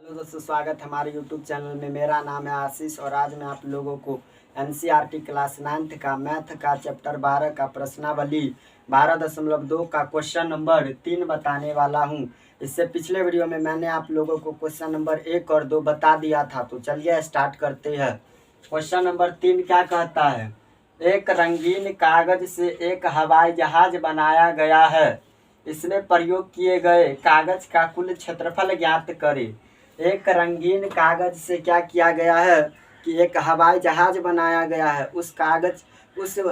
Hello दोस्तों, स्वागत है हमारे यूट्यूब चैनल में। मेरा नाम है आशीष और आज मैं आप लोगों को एनसीईआरटी क्लास 9th का मैथ का चैप्टर 12 का प्रश्नावली 12.2 का क्वेश्चन नंबर 3 बताने वाला हूं। इससे पिछले वीडियो में मैंने आप लोगों को क्वेश्चन नंबर 1 और 2 बता दिया था, तो चलिए स्टार्ट करते हैं। क्वेश्चन नंबर 3 क्या कहता है? एक रंगीन कागज से एक हवाई जहाज बनाया गया है। इसमें प्रयोग किए गए कागज का कुल क्षेत्रफल ज्ञात करें। एक रंगीन कागज से क्या किया गया है कि एक हवाई जहाज बनाया गया है। उस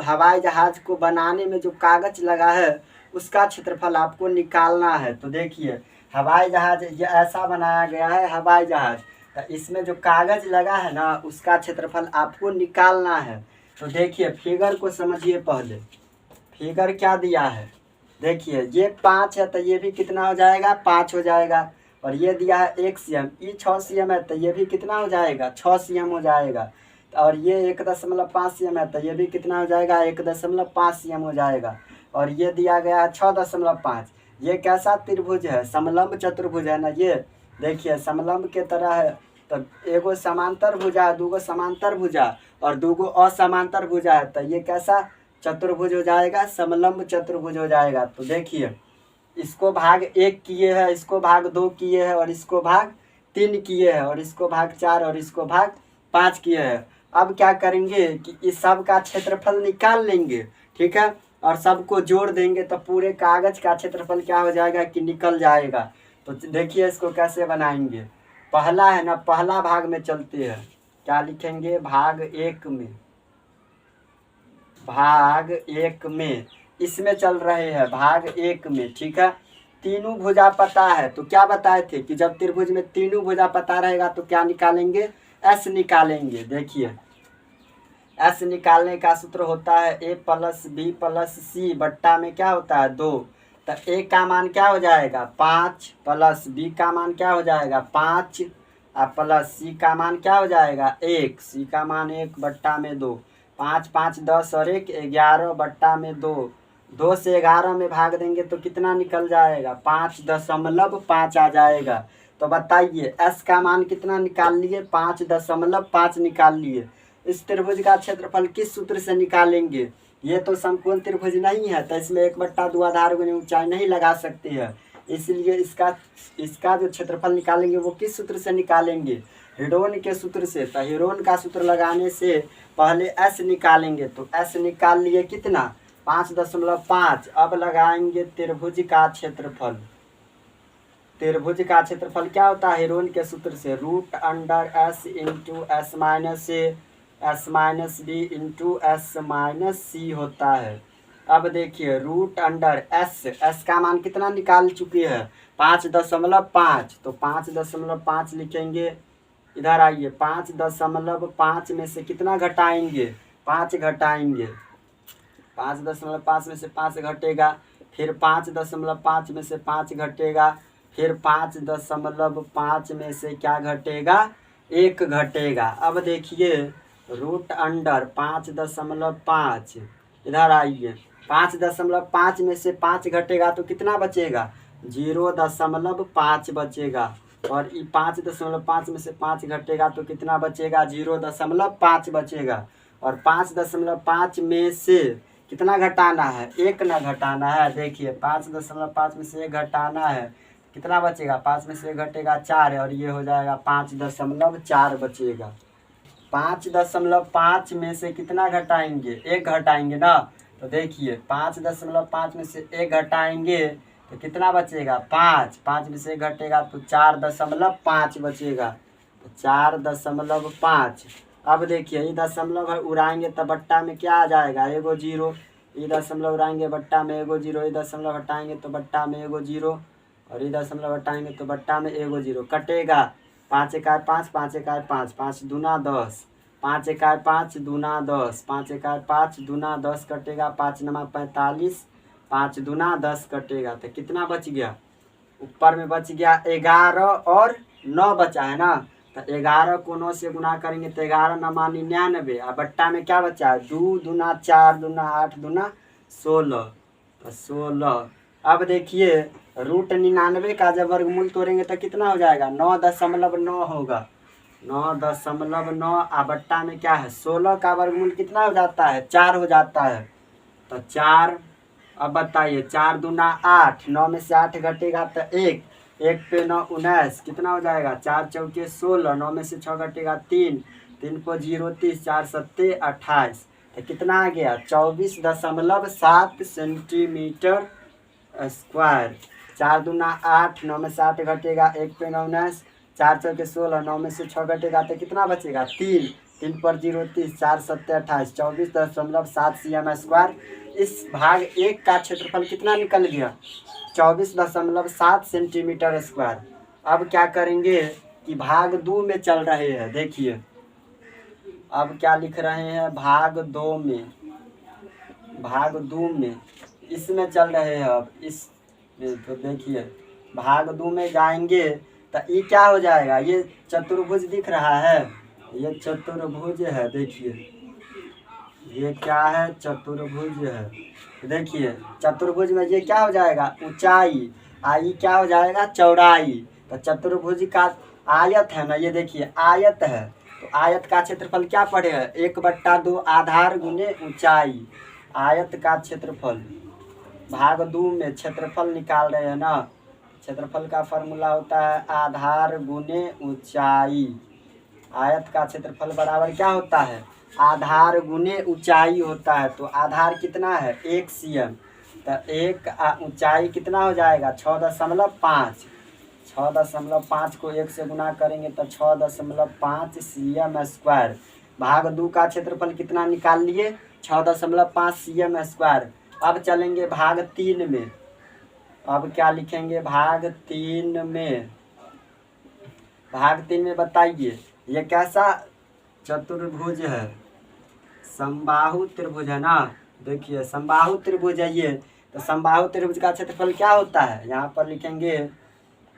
हवाई जहाज को बनाने में जो कागज लगा है उसका क्षेत्रफल आपको निकालना है। तो देखिए, हवाई जहाज ये ऐसा बनाया गया है, हवाई जहाज, तो इसमें जो कागज लगा है ना उसका क्षेत्रफल आपको निकालना है। तो देखिए, फिगर को समझिए। पहले फिगर क्या दिया है, देखिए ये 5 है तो ये भी कितना हो जाएगा, 5 हो जाएगा। और ये दिया है 1 cm, ये 6 cm है तो ये भी कितना हो जाएगा, 6 cm हो जाएगा। और ये 1.5 cm है तो ये भी कितना हो जाएगा, 1.5 cm हो जाएगा। और ये दिया गया है 6.5। ये कैसा त्रिभुज है, समलंब चतुर्भुज है ना। ये देखिए समलंब के तरह है, तो एगो समांतर भुजा, दूगो समांतर भुजा और दूगो असमांतर भुजा है, तो ये कैसा चतुर्भुज हो जाएगा, समलंब चतुर्भुज हो जाएगा। तो देखिए, इसको भाग 1 किए हैं, इसको भाग 2 किए हैं और इसको भाग 3 किए हैं और इसको भाग 4 और इसको भाग 5 किए हैं। अब क्या करेंगे कि इस सब का क्षेत्रफल निकाल लेंगे, ठीक है, और सबको जोड़ देंगे तो पूरे कागज का क्षेत्रफल क्या हो जाएगा कि निकल जाएगा। तो देखिए इसको कैसे बनाएंगे। पहला है ना, पहला भाग में चलते हैं। क्या लिखेंगे, भाग 1 में, भाग 1 में इसमें चल रहे हैं, भाग 1 में, ठीक है। तीनों भुजा पता है, तो क्या बताए थे कि जब त्रिभुज में तीनों भुजा पता रहेगा तो क्या निकालेंगे, एस निकालेंगे। देखिए एस निकालने का सूत्र होता है ए प्लस बी प्लस सी बट्टा में क्या होता है 2। तो ए का मान क्या हो जाएगा 5 प्लस बी का मान क्या हो जाएगा 5 और प्लस सी का मान क्या हो जाएगा 1। सी का मान 1 बट्टा में 2। 5 5 10 और 1 11 बट्टा में 2। 2 से 11 में भाग देंगे तो कितना निकल जाएगा, 5.5 आ जाएगा। तो बताइए एस का मान कितना निकाल लिए, 5.5 निकाल लिए। इस त्रिभुज का क्षेत्रफल किस सूत्र से निकालेंगे? ये तो समकोण त्रिभुज नहीं है, तो इसमें 1/2 आधार गुनी ऊंचाई नहीं लगा सकते हैं, इसलिए इसका जो क्षेत्रफल निकालेंगे वो किस सूत्र से निकालेंगे, हेरोन के सूत्र से। तो हेरोन का सूत्र लगाने से पहले एस निकालेंगे, तो एस निकाल लिए कितना 5.5। अब लगाएंगे त्रिभुज का क्षेत्रफल। त्रिभुज का क्षेत्रफल क्या होता है हेरोन के सूत्र से, √(s into s minus a s minus b into s minus c होता है। अब देखिए √(s), एस का मान कितना निकाल चुके हैं 5.5, तो 5.5 लिखेंगे। इधर आइए, 5.5 में से कितना घटाएंगे, 5 घटाएंगे। 5.5 में से 5 घटेगा, फिर 5.5 में से 5 घटेगा, फिर 5.5 में से क्या घटेगा, 1 घटेगा। अब देखिए √5.5, इधर आइए, 5.5 में से 5 घटेगा तो कितना बचेगा, 0.5 बचेगा। और 5.5 में से 5 घटेगा तो कितना बचेगा, 0.5 बचेगा। और 5.5 में से कितना घटाना है, 1 ना घटाना है। देखिए 5.5 में से 1 घटाना है, कितना बचेगा, 5 में से 1 घटेगा 4 है, और ये हो जाएगा 5.4 बचेगा। 5.5 में से कितना घटाएंगे, 1 घटाएंगे ना। तो देखिए 5.5 में से 1 घटाएंगे तो कितना बचेगा 5। 5 में से 1 घटेगा तो 4.5 बचेगा, तो 4.5। अब देखिए ये दशमलव उड़ाएंगे तो बट्टा में क्या आ जाएगा, एगो 0। ये दशमलव उड़ाएंगे बट्टा में एगो 0, ये दशमलव हटाएंगे तो बट्टा में एगो 0, और ये दशमलव हटाएंगे तो बट्टा में एगो 0। कटेगा 5 एकाय 5, 5 एकाय 5, 5 दूना 10, 5 एकाय 5 दूना 10, 5 एकाय 5 दूना 10 कटेगा, 5 नमा 45, 5 दूना 10 कटेगा। तो कितना बच गया, ऊपर में बच गया 11 और 9 बचा है ना। तो 11 को 9 से गुना करेंगे तो 11 नमा 99, और बट्टा में क्या बचा है 2 दूना 4 दूना 8 दूना 16, तो 16। अब देखिए √99 का जब वर्गमूल तोड़ेंगे तो कितना हो जाएगा? 9.9 होगा। 9.9 बट्टा में क्या है 16 का वर्गमूल कितना हो जाता है? 4 हो जाता है। तो 4, अब बताइए 4 दूना 8, 9 में से 8 घटेगा तो 1, 1 पे 9 19, कितना हो जाएगा? 4 चौके 16, 9 में से 6 घटेगा 3, 3 को 0 30, 4 सत्ते 28, तो कितना आ गया? 24.7 सेंटीमीटर स्क्वायर। 4 दूना 8, 9 में से 8 घटेगा, 1 पे 9 19, 4 चौके 16, 9 में से 6 घटेगा तो कितना बचेगा? 3, 3 पर 0 30, 4 सत्ते 28, 24.7 cm स्क्वायर। इस भाग 1 का क्षेत्रफल कितना निकल गया? 24.7 सेंटीमीटर स्क्वायर। अब क्या करेंगे कि भाग 2 में चल रहे हैं। देखिए अब क्या लिख रहे हैं? भाग 2 में, भाग 2 में इसमें चल रहे हैं। अब इस तो देखिए भाग 2 में जाएंगे तो ये क्या हो जाएगा? ये चतुर्भुज दिख रहा है, ये चतुर्भुज है। देखिए ये क्या है? चतुर्भुज है। देखिए चतुर्भुज में ये क्या हो जाएगा? ऊंचाई, आई क्या हो जाएगा? चौड़ाई। तो चतुर्भुज का आयत है ना, ये देखिए आयत है, तो आयत का क्षेत्रफल क्या पड़ेगा? 1/2 आधार गुने ऊंचाई। आयत का क्षेत्रफल भाग 2 में क्षेत्रफल निकाल रहे हैं ना, क्षेत्रफल का फॉर्मूला होता है आधार गुने ऊंचाई। आयत का क्षेत्रफल बराबर क्या होता है? आधार गुने ऊंचाई होता है। तो आधार कितना है? 1 cm, तो 1 ऊंचाई कितना हो जाएगा? 6.5। 6.5 को 1 से गुना करेंगे तो 6.5 cm स्क्वायर। भाग 2 का क्षेत्रफल कितना निकाल लिए? 6.5 cm स्क्वायर। अब चलेंगे भाग 3 में। अब क्या लिखेंगे? भाग 3 में, भाग 3 में बताइए ये कैसा चतुर्भुज है? समबाहु त्रिभुज है ना। देखिए समबाहु त्रिभुज है ये, तो समबाहु त्रिभुज का क्षेत्रफल क्या होता है? यहाँ पर लिखेंगे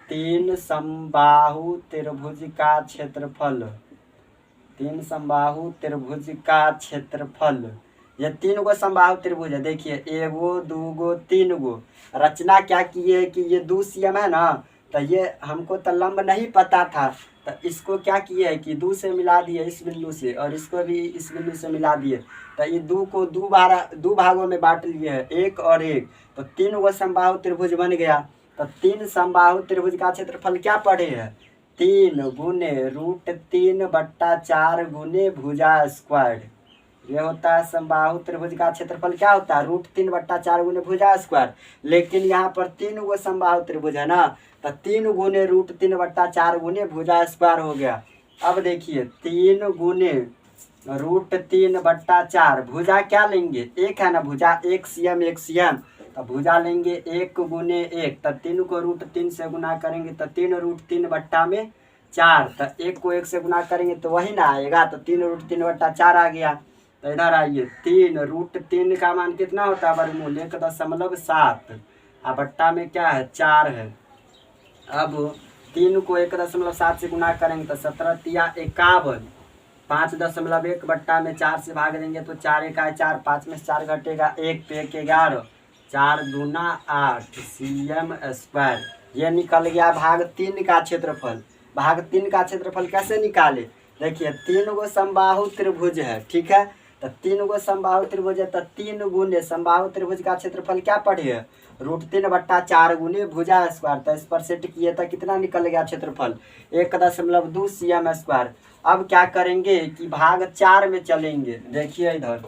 3 समबाहु त्रिभुज का क्षेत्रफल। 3 समबाहु त्रिभुज का क्षेत्रफल, ये 3 गो समबाहु त्रिभुज है। देखिए 1 गो 2 गो 3 गो। रचना क्या की है कि ये 2 cm है ना, तो ये हमको तो लंब नहीं पता था, तो इसको क्या किए है कि 2 से मिला दिए इस बिंदु से, और इसको भी इस बिंदु से मिला दिए, तो ये 2 को 2 भागों में बांट लिए है, 1 और 1, तो 3 गो समबाहु त्रिभुज बन गया। तो 3 समबाहु त्रिभुज का क्षेत्रफल क्या पड़े है? 3 गुने √3/4 गुने भुजा स्क्वायर। ये होता है समबाहु त्रिभुज का क्षेत्रफल क्या होता है? √3/4 गुने भुजा स्क्वायर। लेकिन यहाँ पर 3 गो समबाहु त्रिभुज है ना, तो 3 गुने √3/4 गुने भुजा स्क्वायर हो गया। अब देखिए 3 गुने √3/4, भुजा क्या लेंगे? 1 है ना, भुजा 1 cm 1 cm, तो भुजा लेंगे 1 गुने 1, तो 3 को √3 से गुना करेंगे तो 3√3/4, तो 1 को 1 से गुना करेंगे तो वही ना आएगा, तो 3√3/4 आ गया। तो इधर आइए 3 √3 का मान कितना होता है? वर्गमूल 1.7, बट्टा में क्या है? 4 है। अब 3 को 1.7 से गुना करेंगे तो 17 तिया 51, 5.1 बट्टा में 4 से भाग देंगे तो 4 1 4, 5 में से 4 घटेगा 1 पे 1 11, 4 दूना 8 cm स्क्वायर। ये निकल गया भाग 3 का क्षेत्रफल। भाग 3 का क्षेत्रफल कैसे निकाले? देखिए 3 गो समबाहु त्रिभुज है, ठीक है, तो 3 गो समबाहु त्रिभुज है, तो 3 गुने समबाहु त्रिभुज का क्षेत्रफल क्या पड़े है? √3/4 गुने भुजा स्क्वायर। तो इस पर सेट किए तो कितना निकल गया क्षेत्रफल? 1.2 cm स्क्वायर। अब क्या करेंगे कि भाग 4 में चलेंगे। देखिए इधर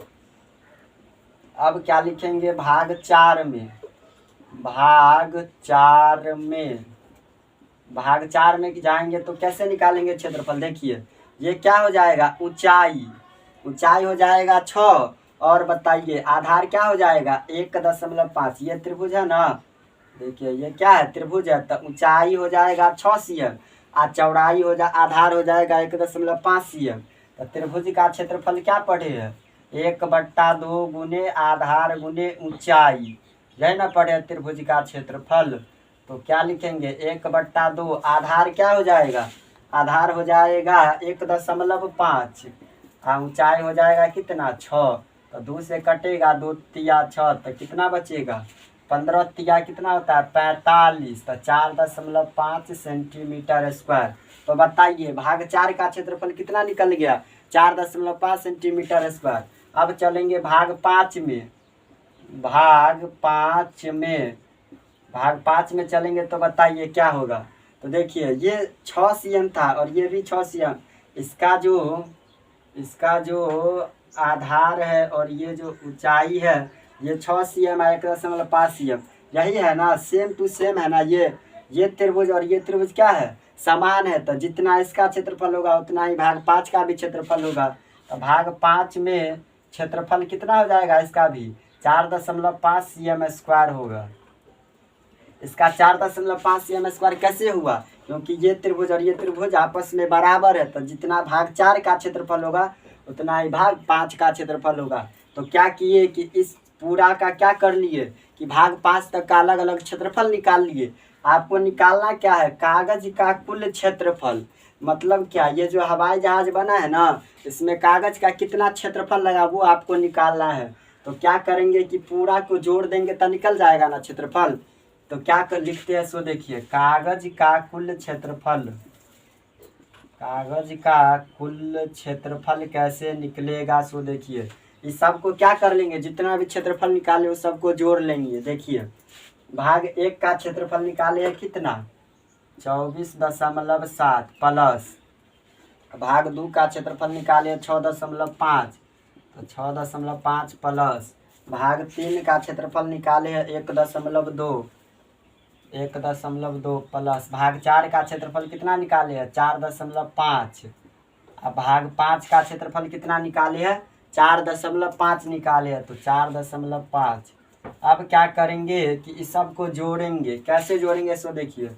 अब क्या लिखेंगे? भाग 4 में, भाग 4 में, भाग 4 में जाएंगे तो कैसे निकालेंगे क्षेत्रफल? देखिए ये क्या हो जाएगा? ऊंचाई, ऊंचाई हो जाएगा 6, और बताइए आधार क्या हो जाएगा? 1.5। ये त्रिभुज है ना, देखिए ये क्या है? त्रिभुज है, तो ऊंचाई हो जाएगा 6 cm, चौड़ाई हो आधार हो जाएगा 1.5 cm। तो त्रिभुज का क्षेत्रफल क्या पड़े है? 1/2 गुने आधार गुने ऊंचाई, यही ना पड़े त्रिभुज का क्षेत्रफल। तो क्या लिखेंगे? 1/2, आधार क्या हो जाएगा? आधार हो जाएगा 1.5, ऊंचाई हो जाएगा कितना? 6, तो 2 से कटेगा 2 तिया 6, तो कितना बचेगा? 15 तिया कितना होता है 45, तो 4.5 सेंटीमीटर स्क्वायर। तो बताइए भाग 4 का क्षेत्रफल कितना निकल गया 4.5 सेंटीमीटर स्क्वायर। अब चलेंगे भाग 5 में। भाग 5 में चलेंगे तो बताइए क्या होगा। तो देखिए ये 6 cm था और ये भी 6 cm। इसका जो आधार है और ये जो ऊंचाई है ये 6 cm है 1.5 cm। यही है ना, सेम टू सेम है ना। ये त्रिभुज और ये त्रिभुज क्या है समान है। तो जितना इसका क्षेत्रफल होगा उतना ही भाग 5 का भी क्षेत्रफल होगा। तो भाग 5 में क्षेत्रफल कितना हो जाएगा इसका भी 4.5 cm स्क्वायर होगा। इसका 4.5 cm स्क्वायर कैसे हुआ, क्योंकि ये त्रिभुज और ये त्रिभुज आपस में बराबर है। तो जितना भाग 4 का क्षेत्रफल होगा उतना ही भाग 5 का क्षेत्रफल होगा। तो क्या किए कि इस पूरा का क्या कर लिए कि भाग 5 तक का अलग अलग क्षेत्रफल निकाल लिए। आपको निकालना क्या है कागज का कुल क्षेत्रफल। मतलब क्या, ये जो हवाई जहाज बना है ना इसमें कागज का कितना क्षेत्रफल लगा वो आपको निकालना है। तो क्या करेंगे कि पूरा को जोड़ देंगे तो निकल जाएगा ना क्षेत्रफल। तो क्या कर लिखते हैं सो देखिए, कागज का कुल क्षेत्रफल कैसे निकलेगा सो देखिए। इस सबको क्या कर लेंगे, जितना भी क्षेत्रफल निकाले उस सबको जोड़ लेंगे। देखिए भाग 1 का क्षेत्रफल निकाले है कितना 24.7 प्लस भाग 2 का क्षेत्रफल निकाले 6.5 तो 6.5 प्लस भाग 3 का क्षेत्रफल निकाले है 1.2 प्लस भाग 4 का क्षेत्रफल कितना निकाले है 4.5। अब भाग 5 का क्षेत्रफल कितना निकाले है 4.5 निकाले है तो 4.5। अब क्या करेंगे कि इस सब को जोड़ेंगे। कैसे जोड़ेंगे सो देखिए,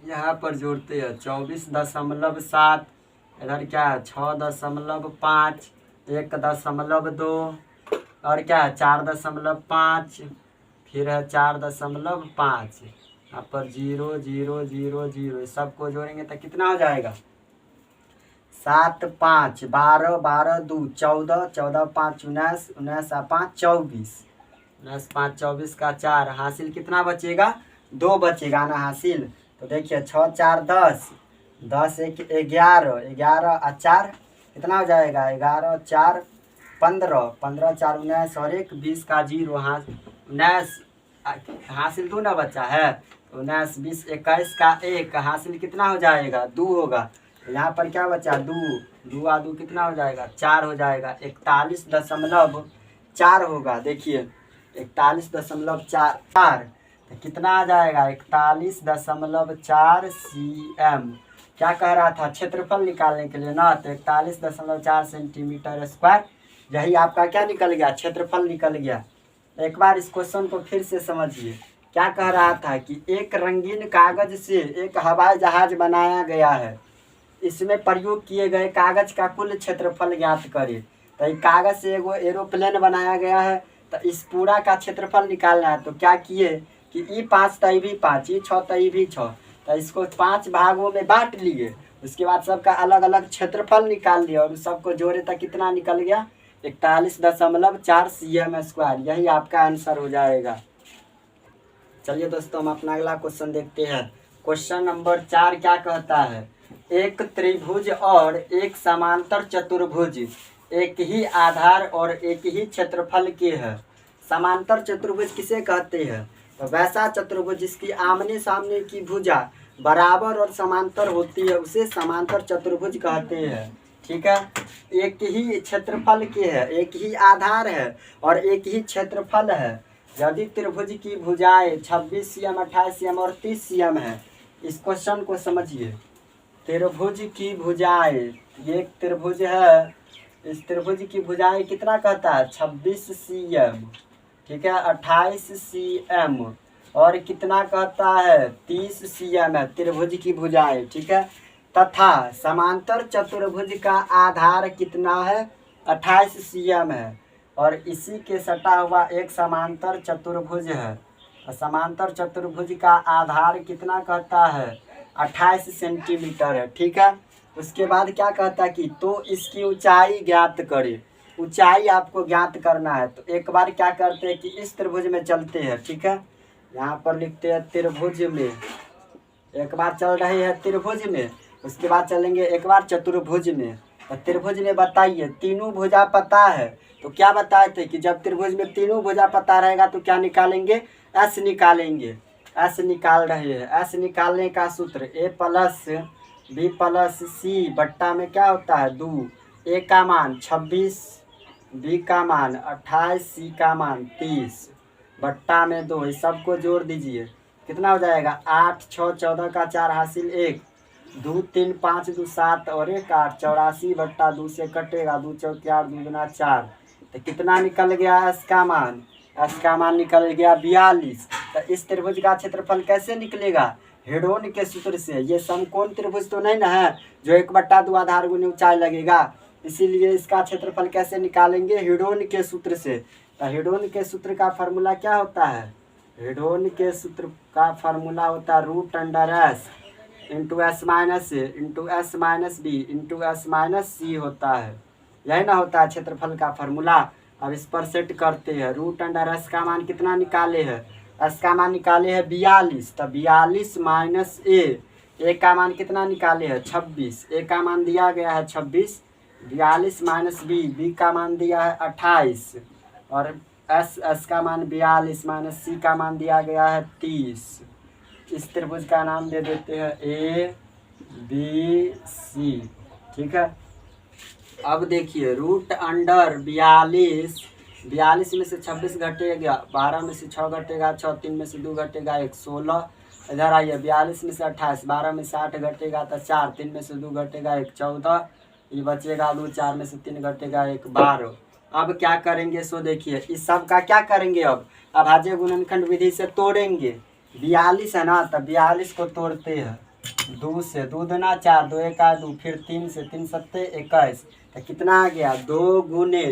यहाँ पर जोड़ते हैं 24.7 इधर क्या है 6.5 1.2 और क्या है 4.5 फिर है 4.5 यहाँ पर 0 0 0 0 सबको जोड़ेंगे तो कितना हो जाएगा 7 5 12 12 2 14 14 5 19 19 5 24 19 5 24 का 4 हासिल कितना बचेगा 2 बचेगा ना हासिल। तो देखिए 6 4 10 10 1 11 11 और 4 कितना हो जाएगा 11 4 15 15 4 19 और 1 20 का 0 19 हासिल 2 ना बचा है 19 20 21 का 1 हासिल कितना हो जाएगा 2 होगा। यहाँ पर क्या बचा 2 2 आ 2 कितना हो जाएगा 4 हो जाएगा 41.4 होगा। देखिए 41.4 तो कितना आ जाएगा 41.4 cm। क्या कह रहा था क्षेत्रफल निकालने के लिए ना, तो 41.4 सेंटीमीटर स्क्वायर यही आपका क्या निकल गया क्षेत्रफल निकल गया। एक बार इस क्वेश्चन को फिर से समझिए। क्या कह रहा था कि एक रंगीन कागज से एक हवाई जहाज बनाया गया है, इसमें प्रयोग किए गए कागज का कुल क्षेत्रफल ज्ञात करें। तो ये कागज से एगो एरोप्लेन बनाया गया है तो इस पूरा का क्षेत्रफल निकालना है। तो क्या किए कि ई 5 तो ई भी 5 ई 6 तो ई भी 6 तो इसको 5 भागों में बांट लिए। उसके बाद सबका अलग अलग क्षेत्रफल निकाल लिया और सबको जोड़े तो कितना निकल गया 41.4 cm स्क्वायर। यही आपका आंसर हो जाएगा। चलिए दोस्तों हम अपना अगला क्वेश्चन देखते हैं। क्वेश्चन नंबर 4 क्या कहता है, एक त्रिभुज और एक समांतर चतुर्भुज एक ही आधार और एक ही क्षेत्रफल के है। समांतर चतुर्भुज किसे कहते हैं, तो वैसा चतुर्भुज जिसकी आमने सामने की भुजा बराबर और समांतर होती है उसे समांतर चतुर्भुज कहते हैं। ठीक है, एक ही क्षेत्रफल के है, एक ही आधार है और एक ही क्षेत्रफल है। यदि त्रिभुज की भुजाएं 26 cm 28 cm और 30 cm है। इस क्वेश्चन को समझिए। त्रिभुज की भुजाएं, ये एक त्रिभुज है, इस त्रिभुज की भुजाएं कितना कहता है 26 cm, ठीक है 28 cm और कितना कहता है 30 cm है त्रिभुज की भुजाएं। ठीक है, तथा समांतर चतुर्भुज का आधार कितना है 28 cm है और इसी के सटा हुआ एक समांतर चतुर्भुज है। समांतर चतुर्भुज का आधार कितना कहता है 28 सेंटीमीटर है। ठीक है, उसके बाद क्या कहता है कि तो इसकी ऊंचाई ज्ञात करें। ऊंचाई आपको ज्ञात करना है। तो एक बार क्या करते हैं कि इस त्रिभुज में चलते हैं, ठीक है। यहाँ पर लिखते हैं त्रिभुज में, एक बार चल रहे हैं त्रिभुज में, उसके बाद चलेंगे एक बार चतुर्भुज में। तो त्रिभुज में बताइए तीनों भुजा पता है, तो क्या बताए थे कि जब त्रिभुज में तीनों भुजा पता रहेगा तो क्या निकालेंगे, एस निकालेंगे। एस निकाल रहे हैं, एस निकालने का सूत्र ए प्लस बी प्लस सी बट्टा में क्या होता है 2, ए का मान 26, बी का मान 28, सी का मान 30 बट्टा में 2। इस सबको जोड़ दीजिए, कितना हो जाएगा 8 6 14 का 4 हासिल 1, 2 3 5 2 7 और 1 8, 84 बट्टा 2 से कटेगा, 2 चौक 4 2 गुना 4। तो कितना निकल गया एस का मान, एस का मान निकल गया 42। तो इस त्रिभुज का क्षेत्रफल कैसे निकलेगा, हेडोन के सूत्र से। ये समकोण त्रिभुज तो नहीं ना है जो 1/2 आधार गुने ऊंचाई लगेगा, इसीलिए इसका क्षेत्रफल कैसे निकालेंगे, हेडोन के सूत्र से। तो हेडोन के सूत्र का फार्मूला क्या होता है, हेडोन के सूत्र का फार्मूला होता है root under s into s minus a into s minus b into s minus c होता है। यही ना होता है क्षेत्रफल का फार्मूला। अब इस पर सेट करते हैं, रूट अंडर एस का मान कितना निकाले है, एस का मान निकाले है 42। तो 42 माइनस ए का मान कितना निकाले है 26, ए का मान दिया गया है 26, 42 माइनस बी का मान दिया है 28 और एस का मान 42 माइनस सी का मान दिया गया है 30। इस त्रिभुज का नाम दे देते हैं ए बी सी, ठीक है। अब देखिए रूट अंडर 42 में से 26 घटेगा, 12 में से 6 घटेगा 6, 3 में से 2 घटेगा 1, 16। इधर आइए 42 में से 28, 12 में से 8 घटेगा तो 4, 3 में से 2 घटेगा 1, 14, ये बचेगा 2, 4 में से 3 घटेगा 1, 12। अब क्या करेंगे सो देखिए, इस सब का क्या करेंगे, अब अभाज्य गुणनखंड विधि से तोड़ेंगे। 42 है ना, तो 42 को तोड़ते हैं 2 से, 2 दूना 4, 2 1 2, फिर 3 से, 3 सत्ते 21। तो कितना आ गया 2 गुने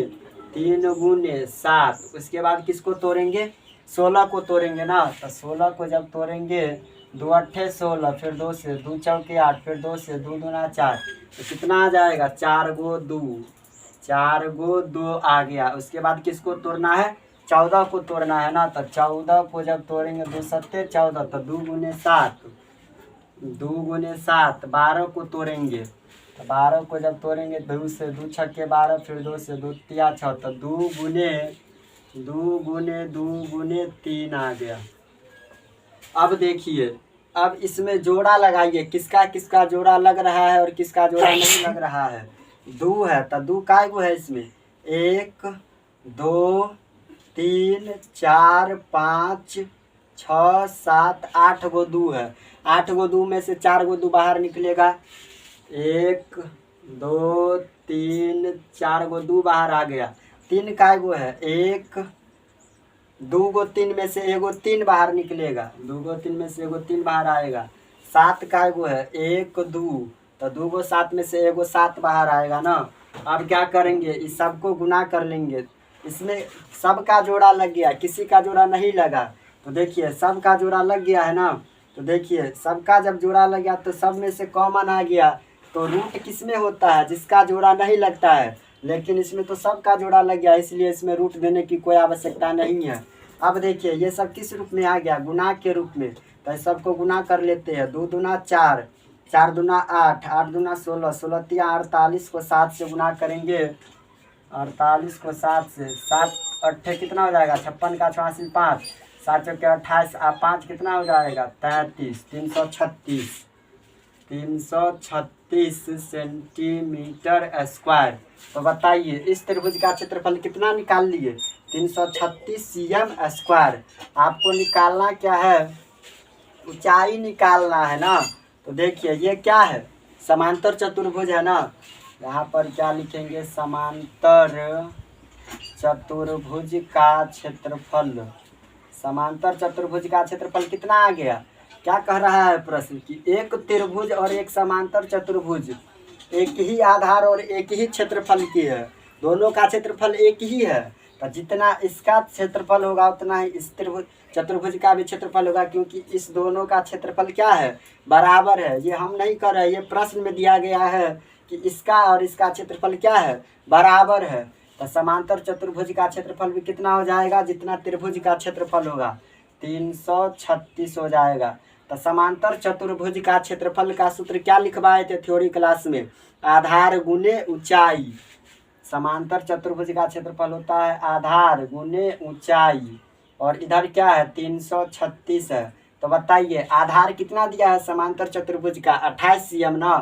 3 गुने 7। उसके बाद किसको तोड़ेंगे, 16 को तोड़ेंगे ना। तो 16 को जब तोड़ेंगे 2 8 16, फिर 2 से, 2 चौके 8, फिर 2 से, 2 दूना 4। तो कितना आ जाएगा 4 गो 2, 4 गो 2 आ गया। उसके बाद किसको तोड़ना है, 14 को तोड़ना है ना। तो 14 को जब तोड़ेंगे 2 सत्ते 14, तो 2 गुने 7, 2 गुने 7। 12 को तोड़ेंगे, तो 12 को जब तोड़ेंगे 2 से, 2 छक्के 12, फिर 2 से, 2 तिया 6, तो 2 गुने 3 आ गया। अब देखिए, अब इसमें जोड़ा लगाइए, किसका किसका जोड़ा लग रहा है और किसका जोड़ा नहीं लग रहा है। 2 है तो 2 काय गो है इसमें, 1 2 3 4 5 6 7 8 गो 2 है। 8 गो 2 में से 4 गो 2 बाहर निकलेगा, 1 2 3 4 गो 2 बाहर आ गया। 3 काय गो है, 1 2 गो 3 में से एगो 3 बाहर निकलेगा, 2 गो 3 में से एगो 3 बाहर आएगा। 7 काय गो है, 1 2, तो 2 गो 7 में से एगो 7 बाहर आएगा ना। अब क्या करेंगे, इस सबको गुना कर लेंगे। इसमें सबका जोड़ा लग गया, किसी का जोड़ा नहीं लगा। तो देखिए सबका जोड़ा लग गया है ना। तो देखिए सबका जब जोड़ा लग गया तो सब में से कॉमन आ गया। तो रूट किस में होता है, जिसका जोड़ा नहीं लगता है, लेकिन इसमें तो सबका जोड़ा लग गया, इसलिए इसमें रूट देने की कोई आवश्यकता नहीं है। अब देखिए ये सब किस रूप में आ गया, गुना के रूप में। तो इस सबको गुना कर लेते हैं, 2 दूना 4, 4 दूना 8, 8 दूना 16, 16 तिया 48 को 7 से गुना करेंगे, 48 को 7 से, 7 8 कितना हो जाएगा 56 का 86 5, 7 चौके 28, 5 कितना हो जाएगा 33, 336 सेंटीमीटर स्क्वायर। तो बताइए इस त्रिभुज का क्षेत्रफल कितना निकाल लिए, 336 cm स्क्वायर। आपको निकालना क्या है, ऊंचाई निकालना है ना। तो देखिए ये क्या है, समांतर चतुर्भुज है ना। यहाँ पर क्या लिखेंगे, समांतर चतुर्भुज का क्षेत्रफल। समांतर चतुर्भुज का क्षेत्रफल कितना आ गया, क्या कह रहा है प्रश्न कि एक त्रिभुज और एक समांतर चतुर्भुज एक ही आधार और एक ही क्षेत्रफल की है, दोनों का क्षेत्रफल एक ही है। तो जितना इसका क्षेत्रफल होगा उतना ही इस त्रिभुज चतुर्भुज का भी क्षेत्रफल होगा, क्योंकि इस दोनों का क्षेत्रफल क्या है, बराबर है। ये हम नहीं कर रहे, ये प्रश्न में दिया गया है कि इसका और इसका क्षेत्रफल क्या है, बराबर है। तो समांतर चतुर्भुज का क्षेत्रफल भी कितना हो जाएगा, जितना त्रिभुज का क्षेत्रफल होगा 336 हो जाएगा। तो समांतर चतुर्भुज का क्षेत्रफल का सूत्र क्या लिखवाए थे थ्योरी क्लास में, आधार गुने ऊंचाई। समांतर चतुर्भुज का क्षेत्रफल होता है आधार गुने ऊंचाई, और इधर क्या है 336 है। तो बताइए आधार कितना दिया है समांतर चतुर्भुज का, 28 cm ना।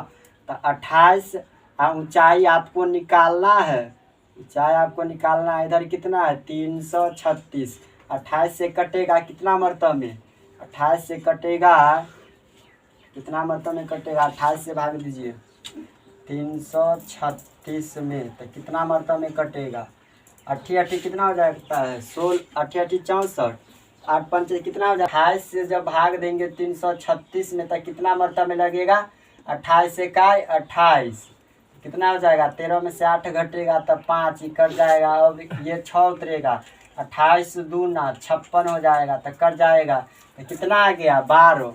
तो 28 ऊंचाई आपको निकालना है, ऊंचाई आपको निकालना है। इधर कितना है 336, 28 से कटेगा कितना मरतब में, 28 से कटेगा कितना मरतब में कटेगा, 28 से भाग दीजिए 336 में, तो कितना मरतब में कटेगा, 88 कितना हो जाता है 16, 88 64, 8 पंच कितना हो जाएगा 28 से जब भाग देंगे 336 में तो कितना मरतब में लगेगा, 28 से का 28 कितना हो जाएगा, 13 में से 8 घटेगा तो 5 ही कट जाएगा। अब ये 6 उतरेगा, 28 दूना 56 हो जाएगा, तो कट जाएगा तो कितना आ गया 12,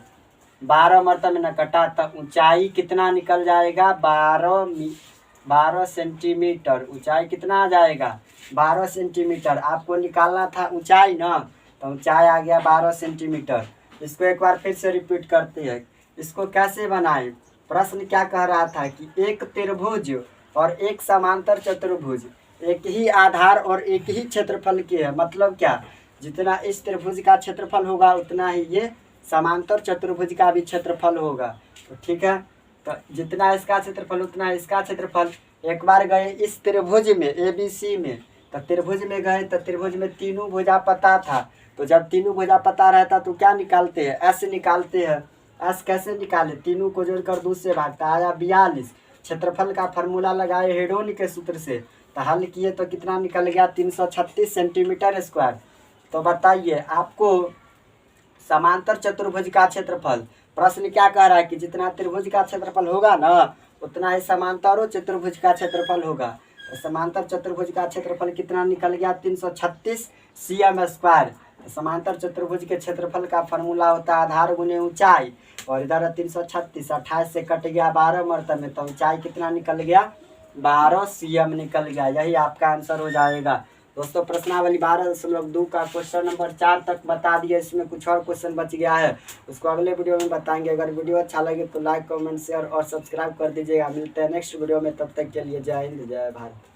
12 मरतब में न कटा तो ऊंचाई कितना निकल जाएगा 12 सेंटीमीटर। ऊंचाई कितना आ जाएगा 12 सेंटीमीटर। आपको निकालना था ऊंचाई ना, तो ऊंचाई आ गया 12 सेंटीमीटर। इसको एक बार फिर से रिपीट करते हैं, इसको कैसे बनाएं। प्रश्न क्या कह रहा था कि एक त्रिभुज और एक समांतर चतुर्भुज एक ही आधार और एक ही क्षेत्रफल के है। मतलब क्या, जितना इस त्रिभुज का क्षेत्रफल होगा उतना ही ये समांतर चतुर्भुज का भी क्षेत्रफल होगा। तो ठीक है, तो जितना इसका क्षेत्रफल उतना इसका क्षेत्रफल। एक बार गए इस त्रिभुज में ABC में, तो त्रिभुज में गए तो त्रिभुज में तीनों भुजा पता था। तो जब तीनों भुजा पता रहता तो क्या निकालते हैं, S निकालते हैं। S कैसे निकाले, तीनों को जोड़कर 2 से भागता आया 42। क्षेत्रफल का फार्मूला लगाए हेडोन के सूत्र से, तो हल किए तो कितना निकल गया 336 सेंटीमीटर स्क्वायर। तो बताइए आपको समांतर चतुर्भुज का क्षेत्रफल, प्रश्न क्या कह रहा है कि जितना त्रिभुज का क्षेत्रफल होगा ना उतना ही समांतर और चतुर्भुज का क्षेत्रफल होगा। तो समांतर चतुर्भुज का क्षेत्रफल कितना निकल गया 336 cm स्क्वायर। समांतर चतुर्भुज के क्षेत्रफल का फॉर्मूला होता है आधार गुने ऊंचाई, और इधर 336, 28 से कट गया 12 मरतब में, तो ऊंचाई कितना निकल गया 12 cm निकल गया। यही आपका आंसर हो जाएगा। दोस्तों प्रश्नावली 12.2 का क्वेश्चन नंबर 4 तक बता दिया। इसमें कुछ और क्वेश्चन बच गया है, उसको अगले वीडियो में बताएंगे। अगर वीडियो अच्छा लगे तो लाइक कमेंट शेयर और सब्सक्राइब कर दीजिएगा। मिलते हैं नेक्स्ट वीडियो में, तब तक के लिए जय हिंद जय भारत।